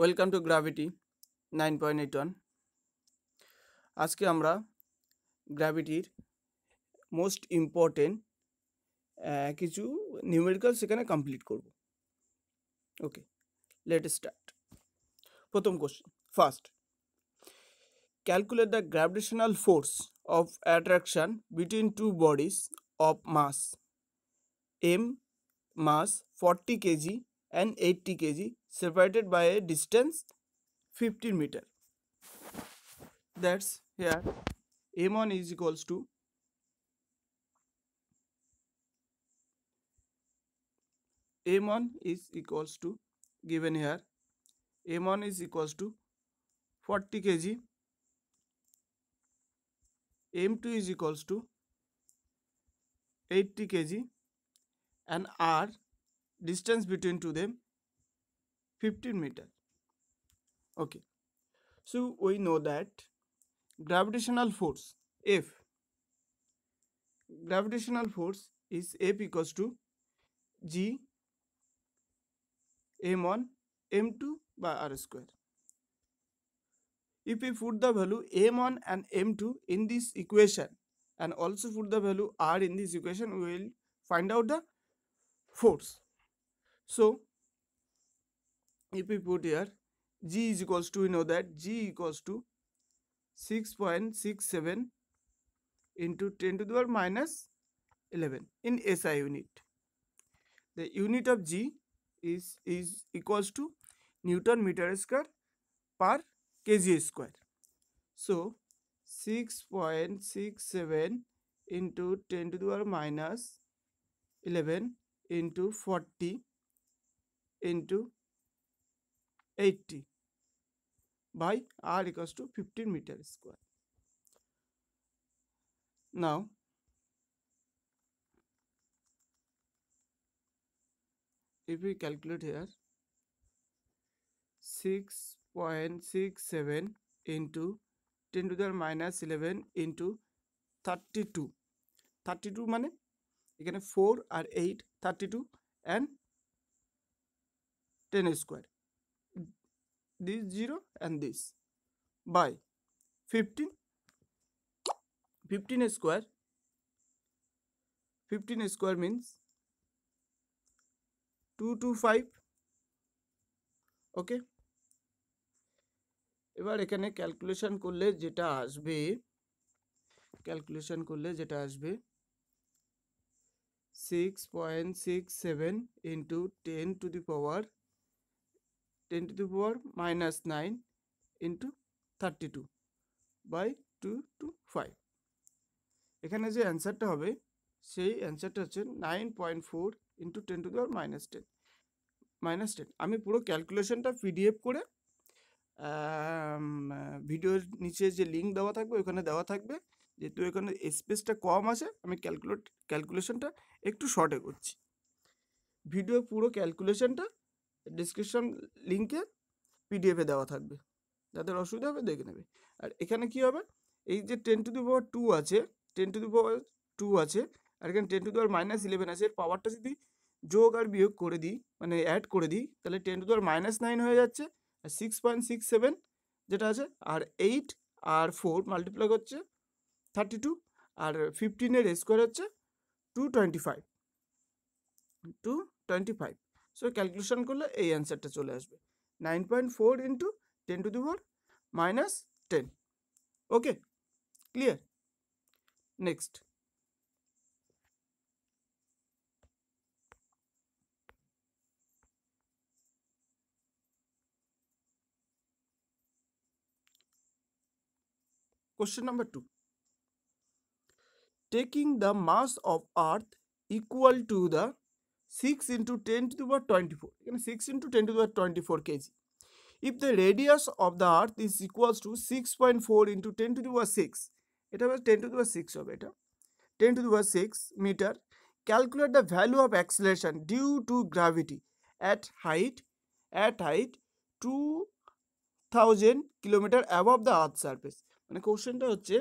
Welcome to gravity 9.81। আজকে আমরা গ্র্যাভিটির মোস্ট ইম্পর্টেন্ট কিছু নিউমেরিক্যাল সেখানে কমপ্লিট করব। Okay, let start. প্রথম question, first, calculate the gravitational force of attraction between two bodies of mass m, mass 40 kg and 80 kg separated by a distance 15 meter. That's here m1 is equals to given here m1 is equals to 40 kg, m2 is equals to 80 kg and r distance between to them 15 meter. Okay, so we know that gravitational force F is F equals to G m1 m2 by r square. If we put the value m1 and m2 in this equation and also put the value r in this equation, we will find out the force. So if we put here G is equals to, we know that G equals to 6.67 into 10 to the power minus 11 in SI unit. The unit of G is equals to Newton meter square per kg square. So 6.67 into 10 to the power minus 11 into 40 into 80 by r equals to 15 meter square. Now if we calculate here 6.67 into 10 to the minus 11 into 32 মানে এখানে 4 আর 8 32 and 10 square, this 0 and this by 15 square means 225. ওকে, এবার এখানে calculation করলে যেটা আসবে 6.67 into 10 to the power minus 9 into 32 by 225. এখানে যে অ্যান্সারটা হবে সেই অ্যান্সারটা হচ্ছে 9.4 into 10 to the power minus 10. আমি পুরো ক্যালকুলেশনটা পিডিএফ করে ভিডিওর নিচে যে লিঙ্ক দেওয়া থাকবে ওখানে দেওয়া থাকবে। যেহেতু এখানে স্পেসটা কম আছে, আমি ক্যালকুলেশনটা একটু শর্টে করছি। ভিডিও পুরো ক্যালকুলেশনটা ডিসক্রিপশন লিঙ্কে পিডিএফে দেওয়া থাকবে, যাদের অসুবিধা হবে দেখে নেবে। আর এখানে কি হবে, এই যে 10 to the power 2 আছে, 10 to the power 2 আছে, আর এখানে 10 to the power minus 11 আছে, এর পাওয়ারটা যদি যোগ আর বিয়োগ করে দিই, মানে অ্যাড করে দিই, তাহলে 10 to the power minus 9 হয়ে যাচ্ছে। আর 6.67 যেটা আছে, আর 8 আর 4 মাল্টিপ্লাই হচ্ছে 32, আর 15 স্কোয়ার হচ্ছে 225। সো ক্যালকুলেশন করলে এই অ্যান্সারটা চলে আসবে 9.4 into 10 to the power minus 10. Okay, clear? Next, question number 2. Taking the mass of earth equal to the 6 into 10 to the power 24, 6 into 10 to the power 24 kg. If the radius of the earth is equals to 6.4 into 10 to the power 6, এটা হবে 10 to the power 6 হবে, এটা 10 to the power 6 meter. Calculate the value of acceleration due to gravity at height 2000 kilometre above the earth surface. মানে কোশ্চেনটা হচ্ছে,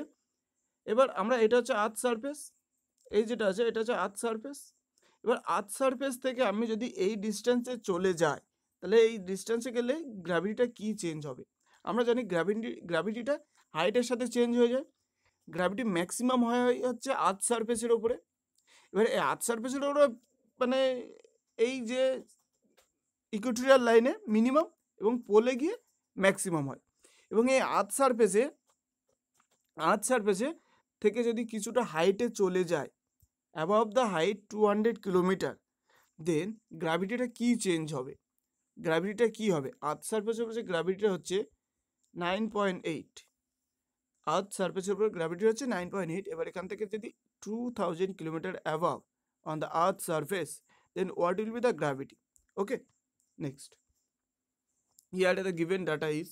এবার আমরা এটা হচ্ছে আর্থ সারফেস, এই যেটা আছে এটা হচ্ছে আর্থ সারফেস। এবার আর্থ সারফেস থেকে আমি যদি এই ডিস্টেন্সে চলে যাই, তাহলে এই ডিস্টেন্সে গেলে গ্র্যাভিটিটা কি চেঞ্জ হবে? আমরা জানি গ্র্যাভিটিটা হাইটের সাথে চেঞ্জ হয়ে যায়। গ্র্যাভিটি ম্যাক্সিমাম হয় হচ্ছে আর্থ সারফেসের ওপরে। এবার এই আর্থ সারফেসের ওপরে মানে এই যে ইকুয়েটোরিয়াল লাইনে মিনিমাম এবং পোলে গিয়ে ম্যাক্সিমাম হয়। এবং এই আর্থ সারফেসে থেকে যদি কিছুটা হাইটে চলে যায়, অ্যাবভ দ্য হাইট 200 কিলোমিটার, দেন গ্র্যাভিটিটা কি চেঞ্জ হবে? গ্র্যাভিটিটা কি হবে? আর্থ সারফেসের উপরে গ্র্যাভিটিটা হচ্ছে 9.8। আর্থ সারফেসের উপর গ্র্যাভিটি হচ্ছে 9.8। এবার এখান থেকে যদি 2000 kilometre above on the earth surface, then what will be the gravity? Okay, next, here the given data is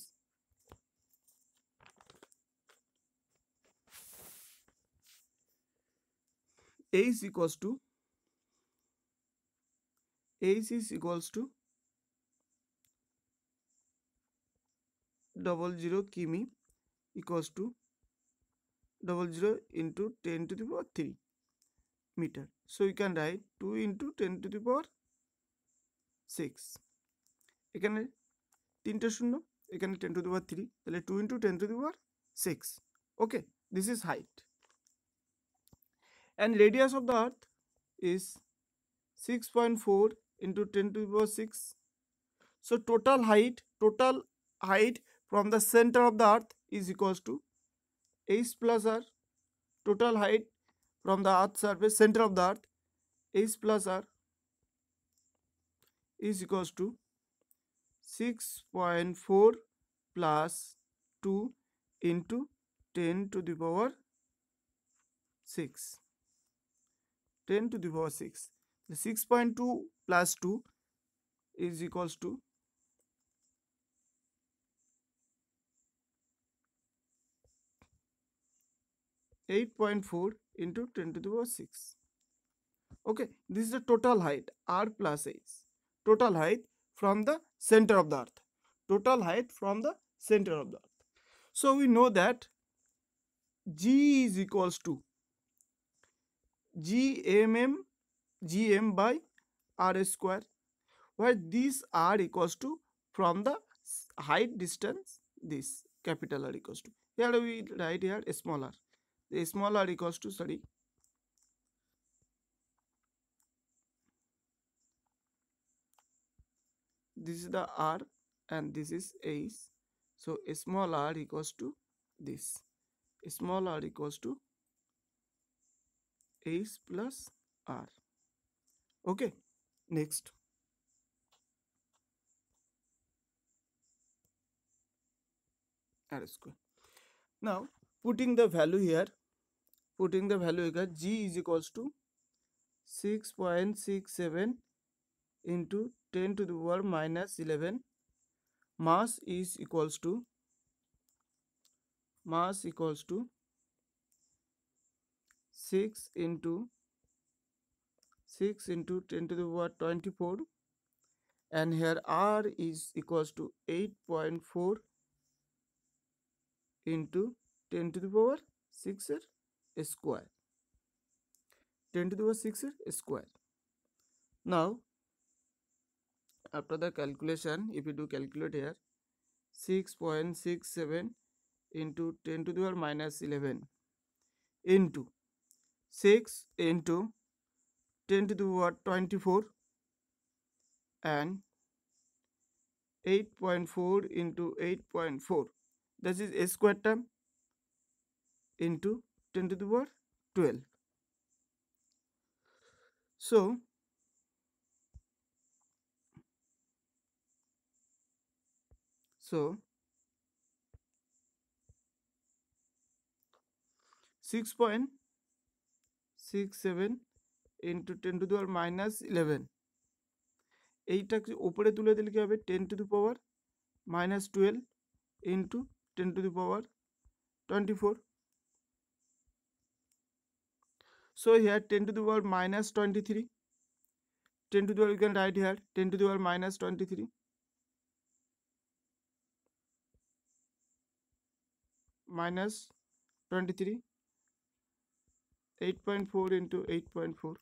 H equals to 00 কিমি equals to 00 into 10 to the power 3 meter. So you can write 2 into 10 to the power 6. এখানে 3টে শূন্য, এখানে 10 to the power 3, তাহলে 2 into 10 to the power 6. Okay, this is height. And radius of the earth is 6.4 into 10 to the power 6. So total height from the center of the earth is equals to H plus R. Total height from the earth surface, center of the earth, H plus R is equals to 6.4 plus 2 into 10 to the power 6. 10 to the power 6. The 6.2 plus 2 is equals to 8.4 into 10 to the power 6. Okay, this is the total height, R plus H. Total height from the center of the earth. Total height from the center of the earth. So we know that G is equals to Gm by R square, where this R equals to from the height distance, this capital R equals to, here we write here small r. The small r equals to, this is the R and this is H. So small r equals to this. Small r equals to H plus R. Okay, next. R square. Now putting the value here, G is equals to 6.67 into 10 to the power minus 11. Mass equals to 6 into 10 to the power 24, and here R is equals to 8.4 into 10 to the power 6 square. 10 to the power 6 square. Now after the calculation, if you do calculate here, 6.67 into 10 to the power minus 11 into 6 into 10 to the power 24 and 8.4 into 8.4, that is a square term, into 10 to the power 12. So 6.67 into 10 to the power minus 11, এইটাকে উপরে তুলে দিলে কি হবে, 10 to the power minus 12 into 10 to the power 24. So here 10 to the power minus 23. 10 to the power, you can write here 10 to the power minus 23 minus 23, 8.4 into 8.4.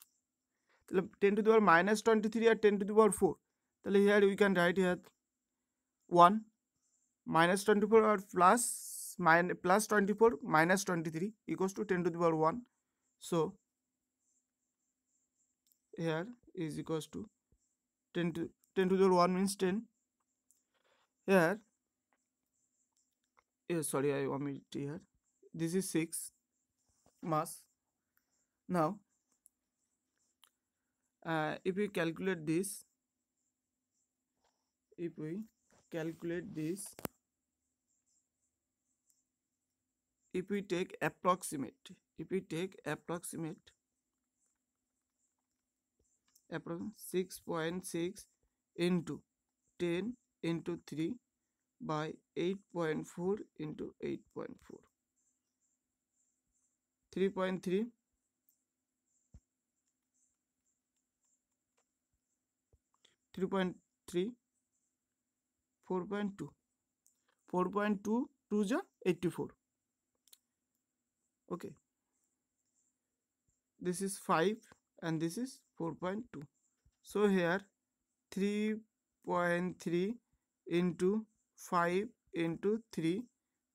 10 to the power minus 23 R 10 to the power 4, তাহলে here we can write here 1 minus 24 or plus 24 minus 23 equals to 10 to the power 1. So here is equals to 10 to the power 1 means 10. Here, sorry, I omit here. This is 6 mass. Now, if we calculate this, if we take approximate 6.6 into 10 into 3 by 8.4 into 8.4, 3.3, 3.3, 4.2, 4.2 2 ja 84. Okay, this is 5 and this is 4.2. So here 3.3 into 5 into 3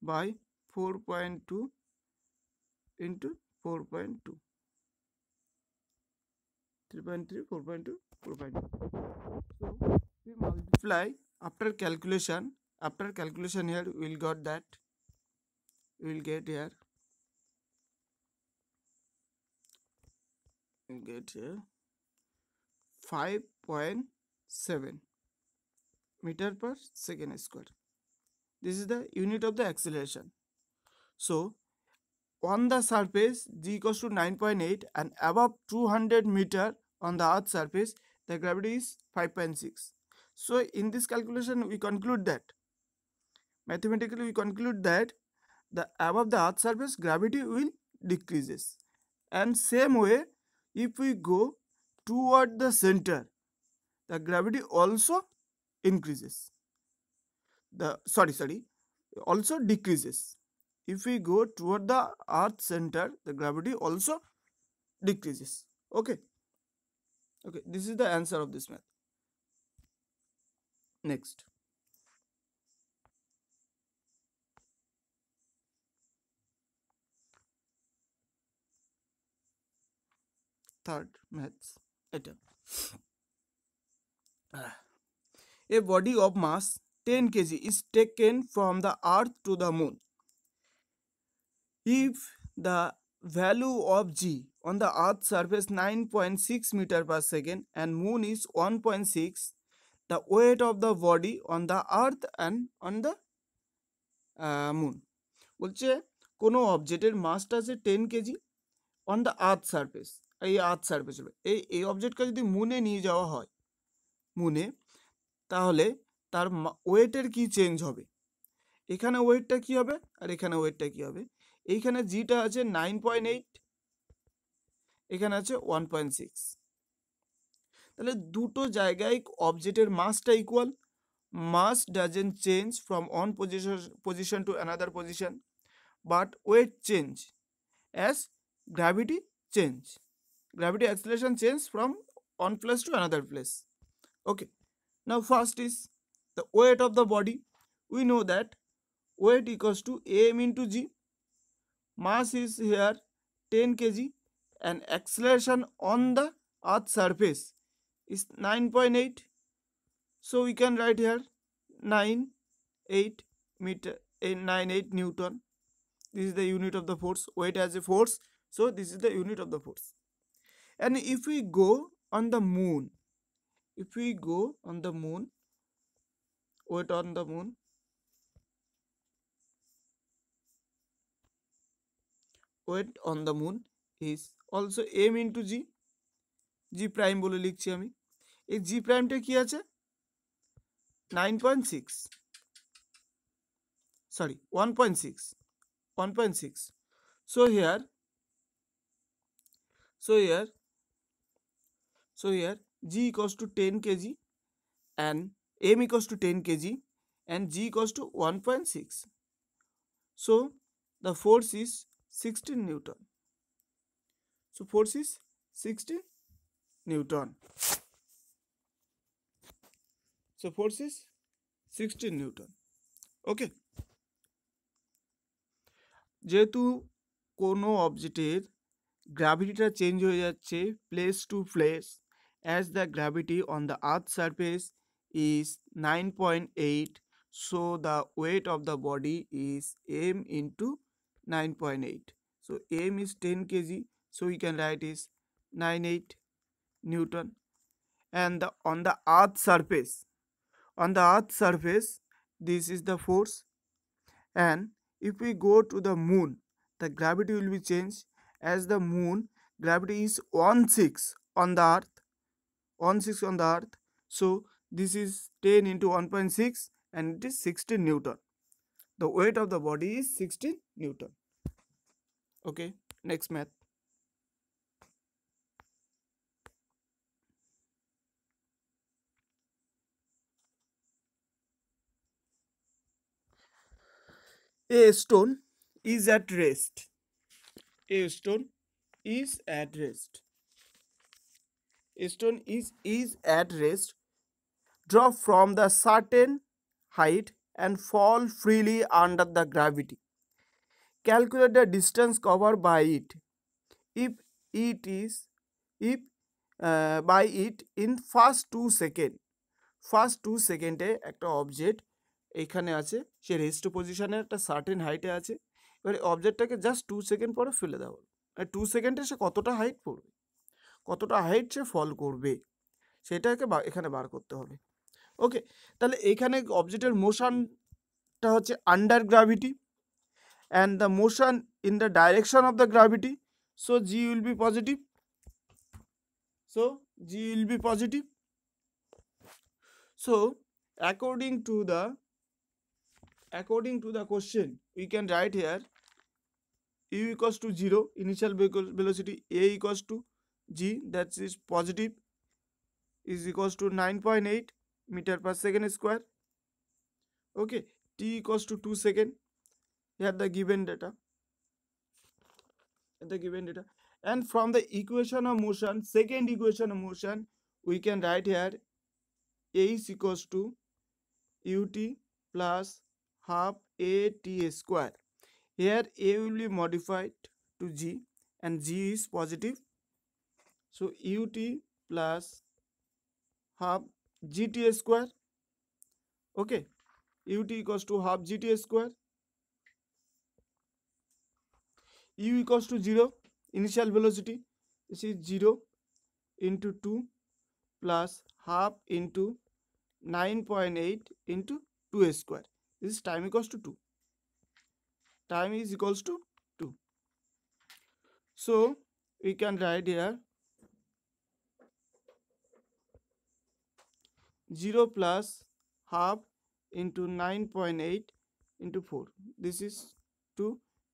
by 4.2 into 4.2, 3.3, 4.2, 4.2. So we multiply after calculation here we will get that, we will get here 5.7 meter per second square. This is the unit of the acceleration. So on the surface g equals to 9.8 and above 200 meter on the earth surface the gravity is 5.6. So in this calculation we conclude that, mathematically we conclude that the above the earth surface gravity will decreases, and same way if we go toward the center the gravity also increases, the also decreases. If we go toward the earth center the gravity also decreases. Okay, this is the answer of this math. Next, third maths item. A body of mass 10 kg is taken from the earth to the moon. If the value of g on the earth's surface 9.6 meter per second and moon is 1.6, the weight of the body on the earth and on the moon. বলছে কোনো অবজেক্টের মাসটা আছে 10 KG on the earth surface, এই earth surface হবে, এই অবজেক্টকে যদি মুনে নিয়ে যাওয়া হয় মুনে, তাহলে তার ওয়েটের কি চেঞ্জ হবে, এখানে ওয়েটটা কি হবে আর এখানে ওয়েটটা কি হবে। এইখানে জিটা আছে 9.8, এখানে আছে 1.6, তাহলে দুটো জায়গায় অবজেক্টের মাসটা equal, mass doesn't change from one position to another position, but weight change as gravity acceleration change from one place to another place. Okay, now first is the weight of the body. We know that weight equals to am into g. Mass is here 10 kg and acceleration on the earth surface is 9.8. So we can write here 9.8 meter, 9.8 Newton. This is the unit of the force. Weight as a force, so this is the unit of the force. And if we go on the moon, weight on the moon, weight on the moon is also m into g, g prime বলে লিখছি আমি। এই g প্রাইমটা কি আছে 9.6, sorry 1.6. So here g equals to 10 kg and m equals to 10 kg and g equals to 1.6. So the force is 16 Newton. So force is 16 Newton. So force is 16 newton. Okay, যেহেতু কোনো অবজেক্টের গ্র্যাভিটিটা change হয়ে যাচ্ছে place to place, as the gravity on the earth's surface is 9.8, so the weight of the body is m into 9.8. So m is 10 kg, so we can write is 98 newton. And on the earth's surface, this is the force. And if we go to the moon, the gravity will be changed, as the moon gravity is 1/6 on the earth, 1/6 on the earth. So this is 10 into 1.6 and it is 16 newton. The weight of the body is 16 newton. Okay, next math. A stone is at rest. A stone is at rest. A stone is at rest. Drop from the certain height and fall freely under the gravity. Calculate the distance covered by it. If it is if by it in first 2 second, first 2 সেকেন্ডে একটা object এইখানে আছে, সে rest পজিশনে একটা certain হাইটে আছে। এবারে অবজেক্টটাকে just 2 second পরে ফেলে দেওয়া হলো, 2 সেকেন্ডে সে কতটা হাইট পড়বে, কতটা হাইট সে ফল করবে, সেটাকে এখানে বার করতে হবে। ওকে, তাহলে এখানে অবজেক্টের মোশনটা হচ্ছে under gravity and the motion in the direction of the gravity, so g will be positive, so g will be positive. So according to the question, we can write here u equals to 0, initial velocity a equals to g, that is positive, is equals to 9.8 meter per second square. Okay, t equals to 2 second. Here the given data, and from the equation of motion, second equation of motion, we can write here a is equals to ut plus half a t square. Here a will be modified to g and g is positive, so ut plus half gt square. Okay, ut equals to half gt square. U equals to 0, initial velocity, this is 0 into 2 plus half into 9.8 into 2 square. This is time equals to 2. Time is equals to 2. So we can write here 0 plus half into 9.8 into 4. This is 2,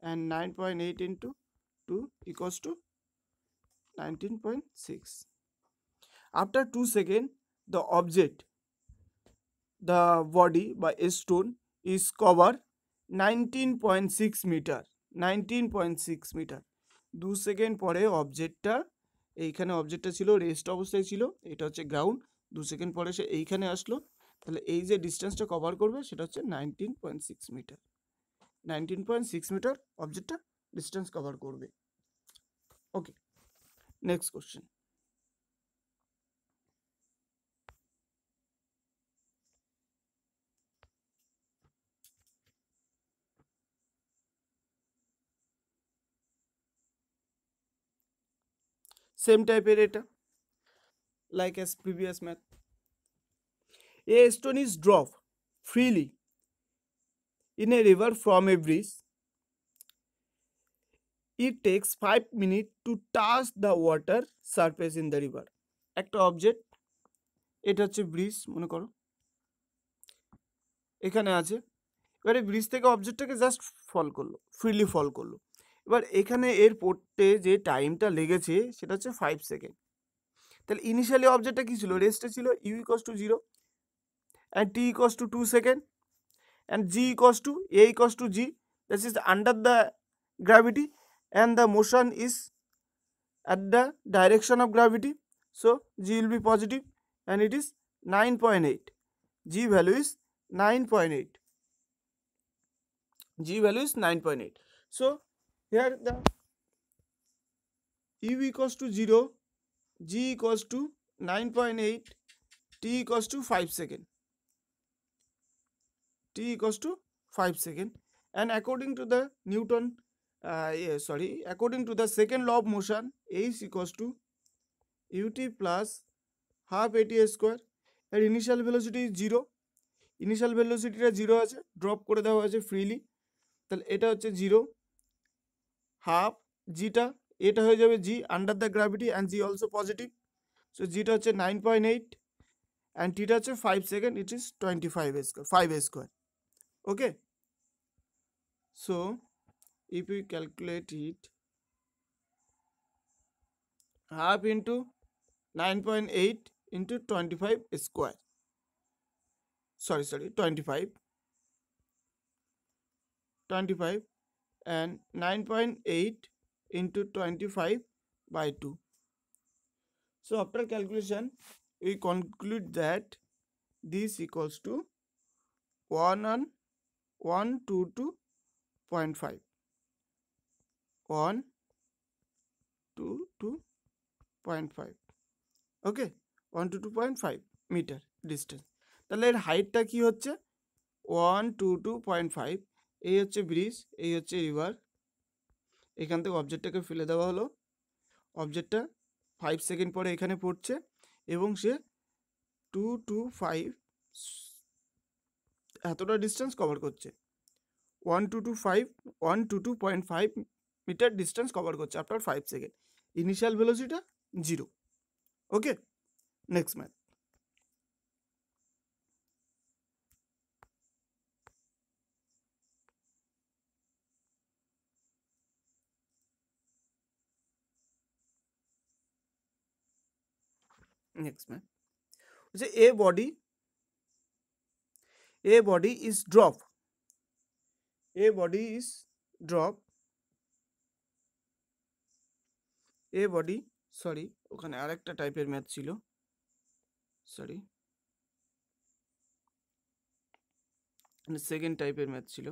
and 9.8 into 2 equals to 19.6. After 2 seconds, the object, the body by a stone is covered 19.6 meter. 19.6 metre. 2 second পরে অবজেক্টটা, এইখানে অবজেক্টটা ছিল rest অবস্থায় ছিল, এটা হচ্ছে ground, 2 second পরে সে এইখানে আসলো, তাহলে এই যে ডিস্টেন্সটা কভার করবে সেটা হচ্ছে 19.6 মিটার। 19.6 মিটার অবজেক্টটা ডিস্টেন্স কভার করবে। ওকে, নেক্সট কোশ্চেন। সেম টাইপের এটা, like as previous math. A stone is drop freely in a river from a bridge. It takes 5 minutes to touch the water surface in the river. একটা object, এটা হচ্ছে bridge মনে করো, এখানে আছে, এবারে ব্রিজ থেকে অবজেক্টটাকে জাস্ট ফল করলো, ফ্রিলি ফল করলো। এবার এখানে এর পড়তে যে টাইমটা লেগেছে সেটা হচ্ছে 5 সেকেন্ড। তাহলে ইনিশিয়ালি অবজেক্টটা কি ছিল, রেস্টে ছিল, u equals to 0 and t equals to 2 second and g equals to a equals to g, this is under the gravity and the motion is at the direction of gravity, so g will be positive and it is 9.8. G value is 9.8. G value is 9.8. So here the U equals to 0, G equals to 9.8, T equals to 5 second. T equals to 5 second. And according to the Newton, according to the second law of motion, A is equals to ut plus half at square. এর initial velocity 0, initial ভেলোসিটিটা 0 আছে, drop করে দেওয়া হয়েছে freely, তাহলে এটা হচ্ছে 0, half জিটা, এটা হয়ে যাবে G under the gravity and G also positive, so জিটা হচ্ছে 9.8 অ্যান্ড টিটা হচ্ছে 5 second, it is 25 square, 5 square. Okay, so if we calculate it, half into 9.8 into 25 square, 25 and 9.8 into 25 by 2. So after calculation we conclude that this equals to 122.5, 122.5, okay, 122.5 metre distance. তাহলে এর হাইটটা কি হচ্ছে 122.5। এই হচ্ছে ব্রিজ, এই হচ্ছে river, এখান থেকে অবজেক্টটাকে ফেলে দেওয়া হলো, অবজেক্টটা 5 সেকেন্ড পরে এখানে পড়ছে এবং সে 225 এতটা ডিস্টেন্স কভার করছে, 122.5 মিটার ডিস্টেন্স কভার করছে আফটার 5 সেকেন্ড। ইনিশিয়াল ভেলোসিটিটা 0। ওকে, next math. Next man, a body is drop, a body sorry ওখানে আরেকটা টাইপের ম্যাথ ছিল, সরি সেকেন্ড টাইপের ম্যাথ ছিল,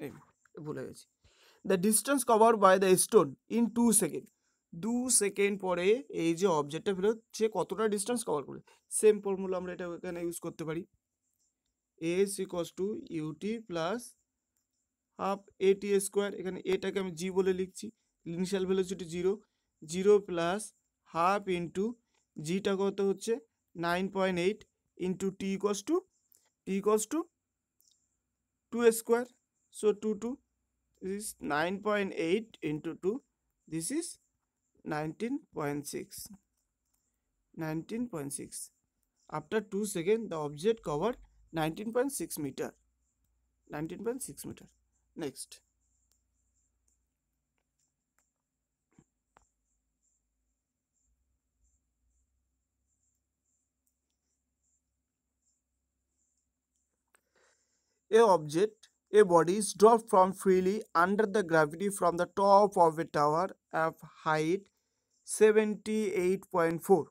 এই ভুলে গেছি। The distance cover by the stone in 2 second, 2 second পরে এই যে অবজেক্টটা ফেরত সে কতটা ডিস্টেন্স কভার করে, সেম ফর্মুলা আমরা এটা এখানে ইউজ করতে পারি। A is equals to ut plus half at square, এখানে এটাকে আমি জি বলে লিখছি, initial velocity 0, 0 plus half into জিটা কত হচ্ছে 9.8 into t equals to 2 square, so 2 this is 9.8 into 2, this is 19.6. After 2 seconds the object covered 19.6 meter, 19.6 meter. Next, a body is dropped from freely under the gravity from the top of a tower of height 78.4.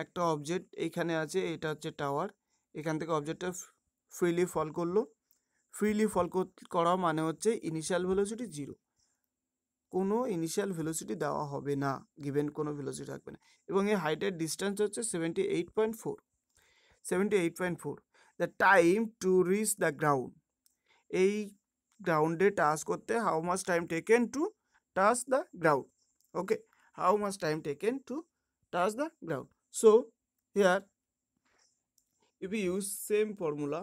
একটা object এইখানে আছে, এটা হচ্ছে tower, এখান থেকে অবজেক্টটা freely ফল করলো, freely ফল করা মানে হচ্ছে ইনিশিয়াল ভেলোসিটি 0, কোনো ইনিশিয়াল ভেলোসিটি দেওয়া হবে না, গিভেন কোনো ভেলোসিটি থাকবে না, এবং এই হাইটের ডিস্টেন্স হচ্ছে 78.4। The time to reach the ground, এই গ্রাউন্ডে টাচ করতে how much time taken to touch the ground, okay, how much time taken to touch the ground. So here if we use same formula,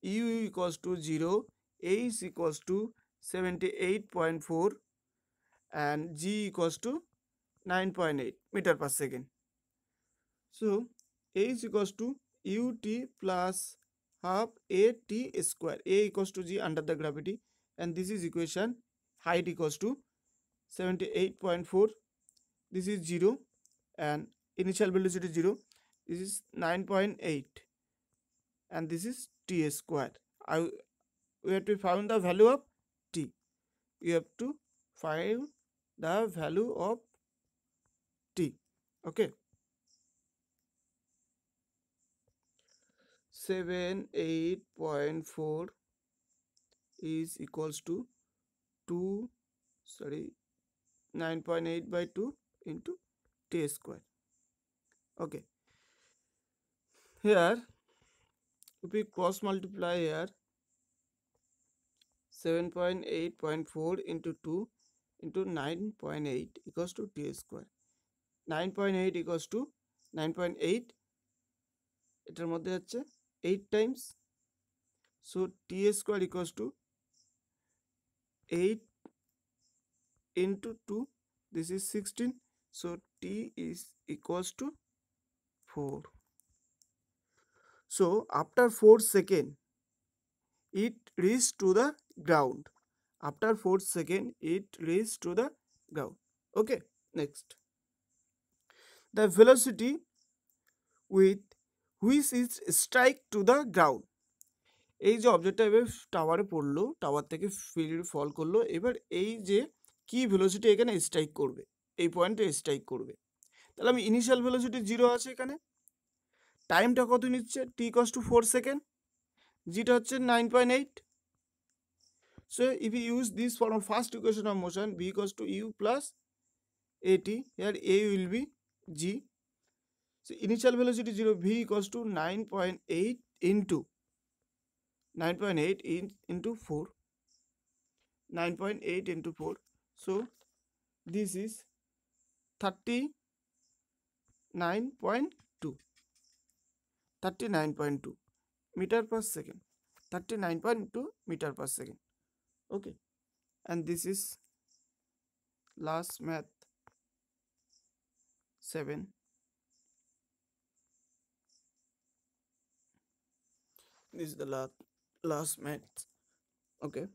u equals to 0, a is equals to 78.4 and g equals to 9.8 meter per second. So a is equals to ut plus half at square, a equals to g under the gravity, and this is equation, height equals to 78.4, this is 0 and initial velocity 0, this is 9.8 and this is t square. We have to find the value of t, you have to find the value of t, okay. 9.8.4 is equals to 9.8 by 2 into t square. Okay, here if we cross multiply here, 7.8.4 into 2 into 9.8 equals to t square. 9.8 equals to 9.8, এটার মধ্যে হচ্ছে 8 times, so t square equals to 8 into 2, this is 16, so t is equals to 4. So after 4 seconds it reached to the ground. After 4 seconds it reached to the ground. Okay, next, the velocity with which is strike to the ground. এই যে অবজেক্টটা এবার টাওয়ারে পড়লো, tower থেকে ফল করলো, এবার এই যে কি ভেলোসিটি এখানে স্ট্রাইক করবে, এই পয়েন্টে স্ট্রাইক করবে, তাহলে আমি ইনিশিয়াল ভেলোসিটি 0 আছে, এখানে টাইমটা কত নিচ্ছে, t ইকুয়ালস টু 4 সেকেন্ড, জিটা হচ্ছে 9.8. So if you use this for our first equation of motion, v equals to u plus at, here a will be g. So initial velocity 0, v equals to 9.8 into 9.8 into 4, 9.8 into 4, so this is 39.2 meter per second, 39.2 meter per second. Okay, and this is last math 7. This is the last math. Okay,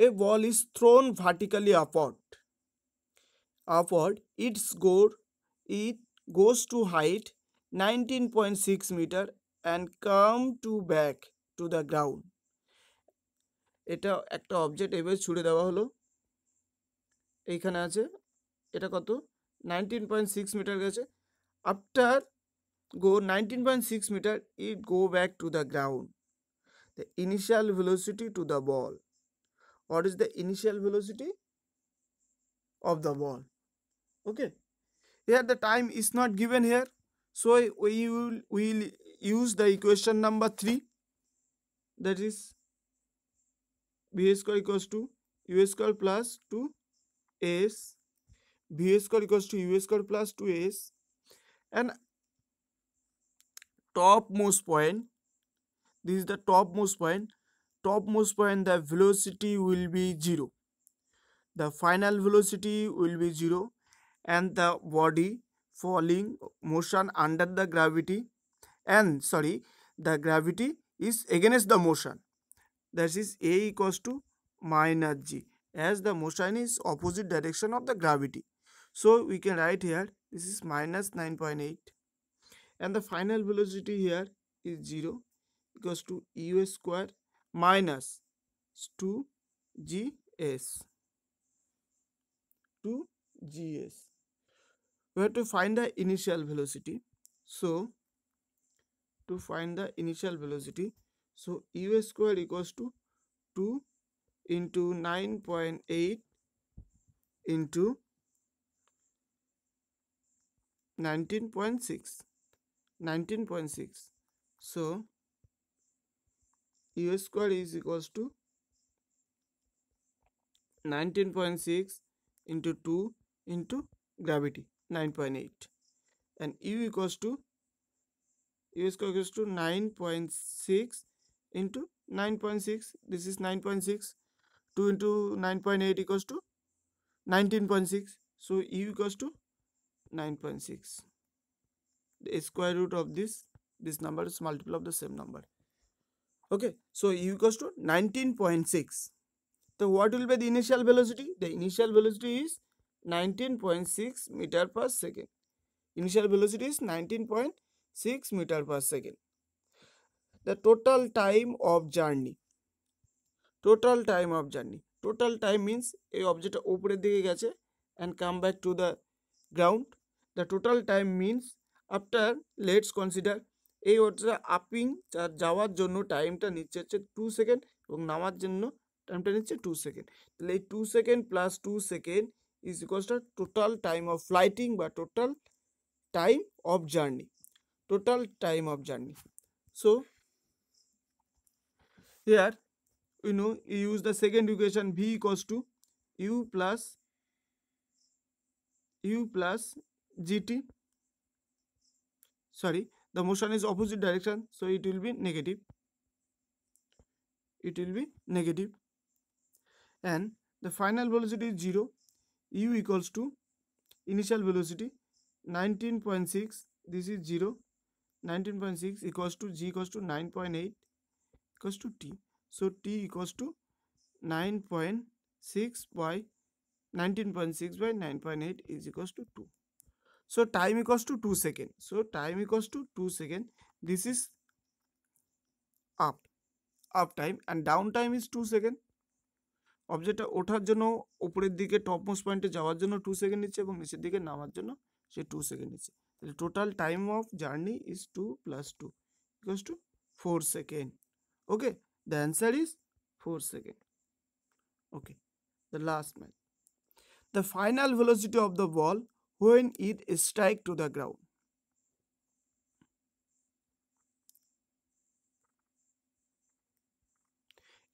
a ball is thrown vertically upward. It goes to height 19.6 meter and come to back to the ground. এটা একটা object এভাবে ছুড়ে দেওয়া হলো, এইখানে আছে, এটা কত 19.6 মিটার গেছে, after go 19.6 meter it go back to the ground. The initial velocity to the ball, what is the initial velocity of the ball? Okay, here the time is not given here, so we will use the equation number 3, that is v square equals to u square plus 2s, v square equals to u square plus 2s, and topmost point, this is the topmost point, the velocity will be 0, the final velocity will be 0, and the body falling motion under the gravity, and the gravity is against the motion, that is a equals to minus g, as the motion is opposite direction of the gravity, so we can write here this is minus 9.8, and the final velocity here is 0, equals to u square minus 2gs. We have to find the initial velocity. So to find the initial velocity, so u square equals to 2 into 9.8 into 19.6, so u square is equals to 19.6 into 2 into gravity 9.8, and u square equals to 9.6 into 9.6, this is 9.6, 2 into 9.8 equals to 19.6, so u equals to 9.6. The square root of this number is multiple of the same number. Okay, so u equals to 19.6. So what will be the initial velocity? The initial velocity is 19.6 meter per second. Initial velocity is 19.6 meter per second. The total time of journey. Total time means a object উপরের দিকে গেছে and come back to the ground. The total time means, after let's consider এই ওটা আপিং যাওয়ার জন্য টাইমটা নিচ্ছে হচ্ছে 2 সেকেন্ড এবং নামার জন্য টাইমটা নিচ্ছে 2 সেকেন্ড। তাহলে এই 2 second plus 2 second is equals to total time of flighting বা total time of journey, total time of journey. So here you know you use the second equation v equals to u plus gt. Sorry, the motion is opposite direction, so it will be negative. It will be negative. And the final velocity is 0. U equals to initial velocity 19.6. This is 0. 19.6 equals to g equals to 9.8 equals to t. So t equals to 9.6 by 19.6 by 9.8 is equals to 2. So time equals to 2 seconds. So time equals to 2 seconds. This is up time and down time is 2 seconds. অবজেক্টটা ওঠার জন্য উপরের দিকে top most পয়েন্টে যাওয়ার জন্য 2 second নিচ্ছে এবং নিচের দিকে নামার জন্য সে 2 সেকেন্ড নিচ্ছে। তাহলে total time of journey is 2 + 2 equals to 4 seconds. Okay, the answer is 4 seconds. Okay, the last math. The final velocity of the ball when it strike to the ground.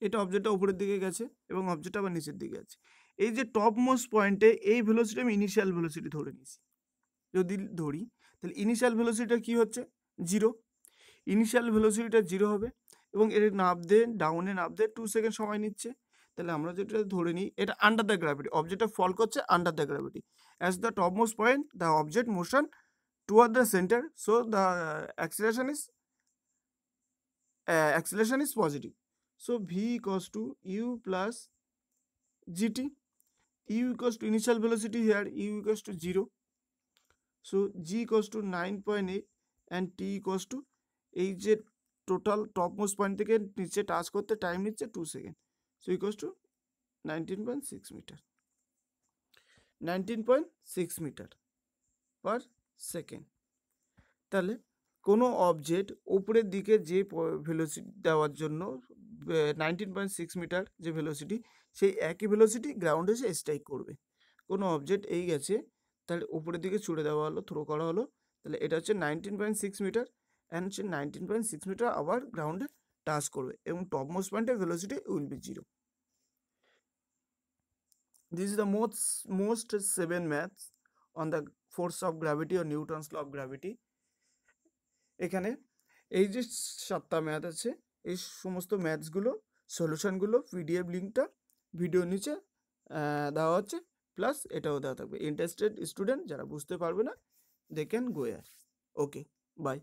এটা অবজেক্টটা উপরের দিকে গেছে এবং অবজেক্টটা আবার নিচের দিকে আছে। এই যে টপ মোস্ট পয়েন্টে এই ভেলোসিটি আমি ইনিশিয়াল ভেলোসিটি ধরে নিয়েছি। যদি ধরি তাহলে ইনিশিয়াল ভেলোসিটিটা কি হচ্ছে 0। ইনিশিয়াল ভেলোসিটিটা 0 হবে এবং এর নামতে ডাউনে নামতে 2 সেকেন্ড সময় নিচ্ছে। তাহলে আমরা যেটা ধরে নিই এটা আন্ডার দ্য গ্র্যাভিটি, অবজেক্টটা ফল করছে under the gravity. As the top most point the object motion toward the centre, so the acceleration is positive. So v equals to u plus gt. U equals to initial velocity, here u equals to 0. So g equals to 9.8 and t equals to এই যে total top most point থেকে নিচে touch করতে time নিচ্ছে 2 second. So equals to 19.6 metre, 19.6 metre per second. তাহলে কোনো object উপরের দিকে যে ভেলোসিটি দেওয়ার জন্য 19.6 মিটার যে ভেলোসিটি, সেই একই ভেলোসিটি গ্রাউন্ডে এসে স্ট্রাইক করবে। কোনো অবজেক্ট এই গেছে, তাহলে উপরের দিকে ছুড়ে দেওয়া হলো, থ্রো করা হলো, তাহলে এটা হচ্ছে 19.6 মিটার অ্যান্ড সে 19.6 মিটার আবার গ্রাউন্ডে টাচ করবে এবং টপ মোস্ট পয়েন্টের velocity will be 0. This is the most 7 maths on the force of gravity or Newton's law of gravity. এখানে এই যে 7টা ম্যাথ আছে, এই সমস্ত ম্যাথসগুলো সলিউশনগুলো পিডিএফ লিঙ্কটা ভিডিওর নিচে দেওয়া হচ্ছে, প্লাস এটাও দেওয়া থাকবে। ইন্টারেস্টেড স্টুডেন্ট যারা বুঝতে পারবে না, they can go here. Okay, by.